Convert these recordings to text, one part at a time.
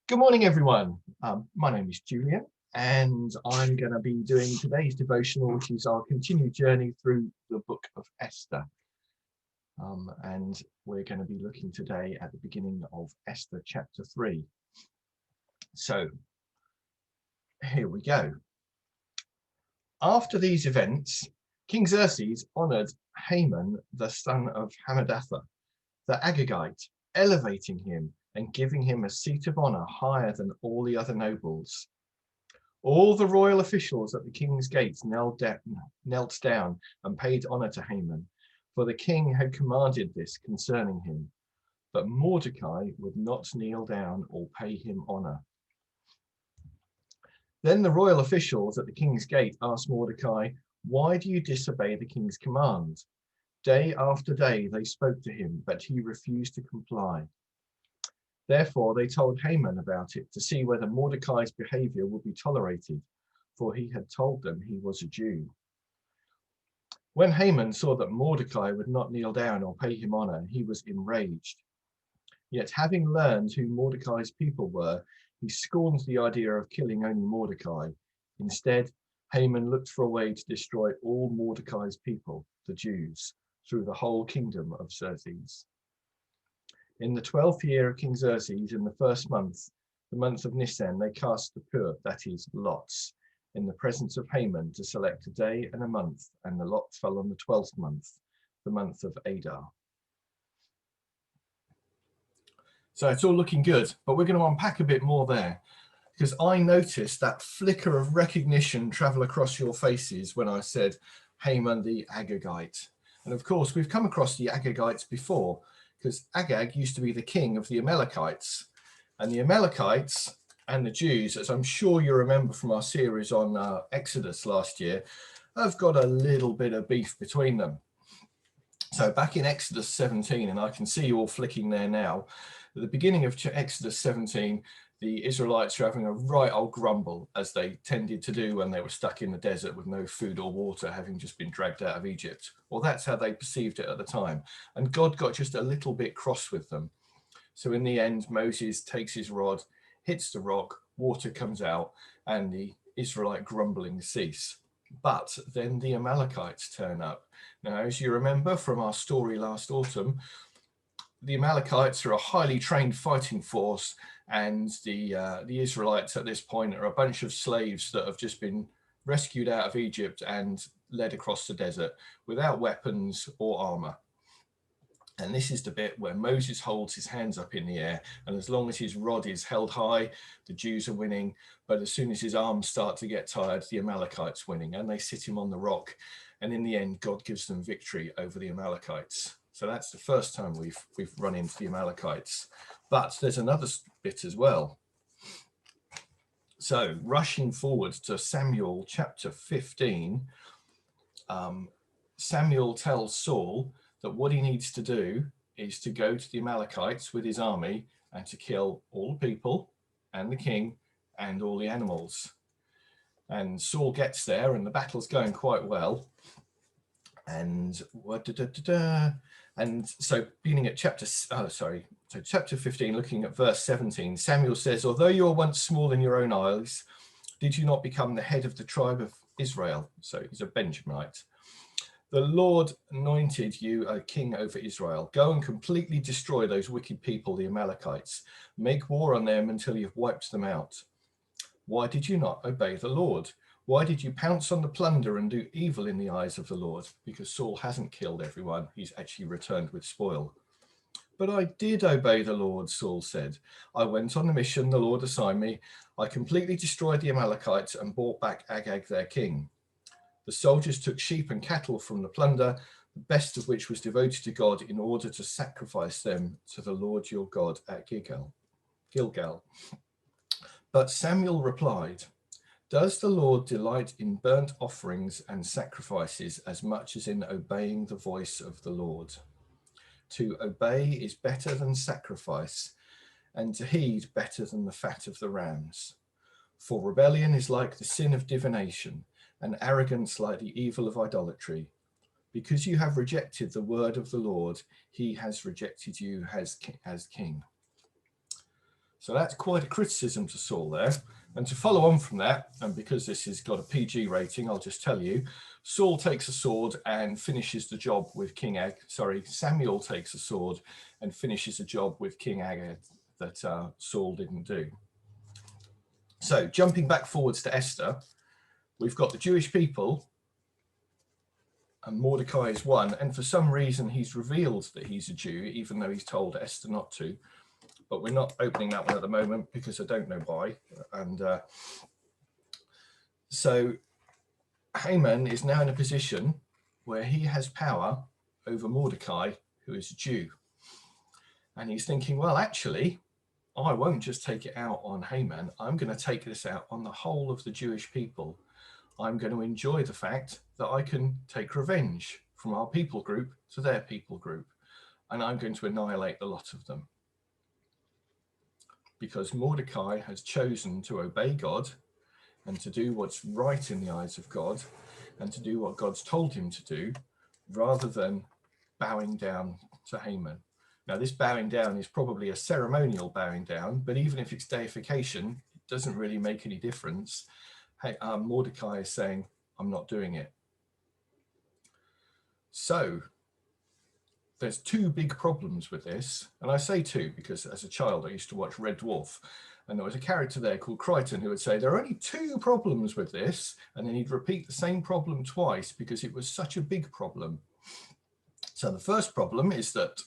Good morning, everyone. My name is Julia, and I'm going to be doing today's devotional, which is our continued journey through the book of Esther. And we're going to be looking today at the beginning of Esther chapter 3. So here we go. After these events, King Xerxes honored Haman, the son of Hammedatha, the Agagite, elevating him and giving him a seat of honor higher than all the other nobles. All the royal officials at the king's gates knelt down and paid honor to Haman, for the king had commanded this concerning him. But Mordecai would not kneel down or pay him honor. Then the royal officials at the king's gate asked Mordecai, "Why do you disobey the king's command?" Day after day they spoke to him, but he refused to comply. Therefore they told Haman about it to see whether Mordecai's behavior would be tolerated, for he had told them he was a Jew. When Haman saw that Mordecai would not kneel down or pay him honor, he was enraged. Yet having learned who Mordecai's people were, he scorned the idea of killing only Mordecai. Instead, Haman looked for a way to destroy all Mordecai's people, the Jews, through the whole kingdom of Xerxes. In the 12th year of King Xerxes, in the first month, the month of Nisan, they cast the pur, that is, lots, in the presence of Haman to select a day and a month, and the lot fell on the 12th month, the month of Adar. So it's all looking good, but we're going to unpack a bit more there, because I noticed that flicker of recognition travel across your faces when I said Haman the Agagite. And of course, we've come across the Agagites before, because Agag used to be the king of the Amalekites. And the Amalekites and the Jews, as I'm sure you remember from our series on Exodus last year, have got a little bit of beef between them. So back in Exodus 17, and I can see you all flicking there now, at the beginning of Exodus 17, the Israelites are having a right old grumble, as they tended to do when they were stuck in the desert with no food or water, having just been dragged out of Egypt. Well, that's how they perceived it at the time. And God got just a little bit cross with them. So in the end, Moses takes his rod, hits the rock, water comes out, and the Israelite grumbling cease. But then the Amalekites turn up. Now, as you remember from our story last autumn, the Amalekites are a highly trained fighting force, and the Israelites at this point are a bunch of slaves that have just been rescued out of Egypt and led across the desert without weapons or armor. And this is the bit where Moses holds his hands up in the air, and as long as his rod is held high, the Jews are winning. But as soon as his arms start to get tired, the Amalekites winning, and they sit him on the rock. And in the end, God gives them victory over the Amalekites. So that's the first time we've run into the Amalekites. But there's another bit as well. So rushing forward to Samuel chapter 15, Samuel tells Saul that what he needs to do is to go to the Amalekites with his army and to kill all the people and the king and all the animals. And Saul gets there, and the battle's going quite well. And so beginning at chapter 15, looking at verse 17, Samuel says, "Although you were once small in your own eyes, did you not become the head of the tribe of Israel?" So he's a Benjaminite. "The Lord anointed you a king over Israel. Go and completely destroy those wicked people, the Amalekites. Make war on them until you've wiped them out. Why did you not obey the Lord? Why did you pounce on the plunder and do evil in the eyes of the Lord?" Because Saul hasn't killed everyone. He's actually returned with spoil. "But I did obey the Lord," Saul said. "I went on the mission the Lord assigned me. I completely destroyed the Amalekites and brought back Agag, their king. The soldiers took sheep and cattle from the plunder, the best of which was devoted to God, in order to sacrifice them to the Lord your God at Gilgal. But Samuel replied, 'Does the Lord delight in burnt offerings and sacrifices as much as in obeying the voice of the Lord? To obey is better than sacrifice, and to heed better than the fat of the rams. For rebellion is like the sin of divination, and arrogance like the evil of idolatry. Because you have rejected the word of the Lord, he has rejected you as king.'" So that's quite a criticism to Saul there. And to follow on from that, and because this has got a PG rating, I'll just tell you, Saul takes a sword and finishes the job with Samuel takes a sword and finishes a job with King Agag that Saul didn't do. So jumping back forwards to Esther, we've got the Jewish people, and Mordecai is one, and for some reason he's revealed that he's a Jew, even though he's told Esther not to. But we're not opening that one at the moment because I don't know why. And so Haman is now in a position where he has power over Mordecai, who is a Jew. And he's thinking, well, actually, I won't just take it out on Haman. I'm going to take this out on the whole of the Jewish people. I'm going to enjoy the fact that I can take revenge from our people group to their people group. And I'm going to annihilate the lot of them. Because Mordecai has chosen to obey God and to do what's right in the eyes of God and to do what God's told him to do, rather than bowing down to Haman. Now, this bowing down is probably a ceremonial bowing down, but even if it's deification, it doesn't really make any difference. Mordecai is saying, I'm not doing it. So there's two big problems with this. And I say two because as a child, I used to watch Red Dwarf. And there was a character there called Crichton who would say, there are only two problems with this. And then he'd repeat the same problem twice because it was such a big problem. So the first problem is that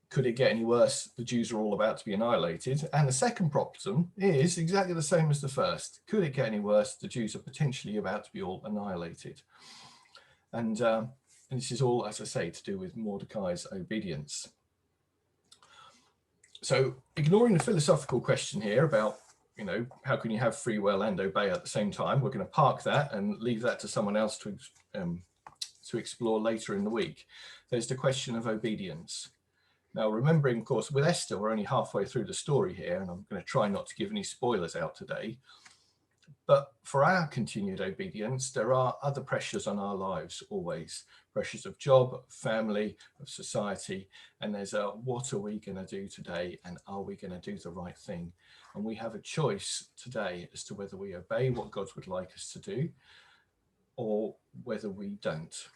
could it get any worse? The Jews are all about to be annihilated. And the second problem is exactly the same as the first. Could it get any worse? The Jews are potentially about to be all annihilated. And this is all, as I say, to do with Mordecai's obedience. So ignoring the philosophical question here about, how can you have free will and obey at the same time? We're going to park that and leave that to someone else to explore later in the week. There's the question of obedience. Now, remembering, of course, with Esther, we're only halfway through the story here, and I'm going to try not to give any spoilers out today. But for our continued obedience, there are other pressures on our lives always. Pressures of job, family, of society. And there's what are we going to do today? And are we going to do the right thing? And we have a choice today as to whether we obey what God would like us to do or whether we don't.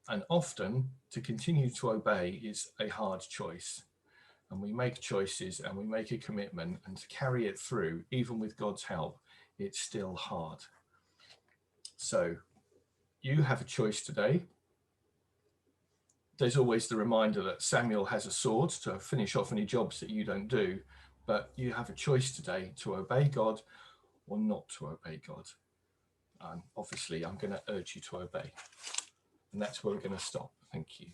And often to continue to obey is a hard choice. And we make choices and we make a commitment, and to carry it through, even with God's help, it's still hard. So you have a choice today. There's always the reminder that Samuel has a sword to finish off any jobs that you don't do, but you have a choice today to obey God or not to obey God. And obviously, I'm going to urge you to obey. And that's where we're going to stop. Thank you.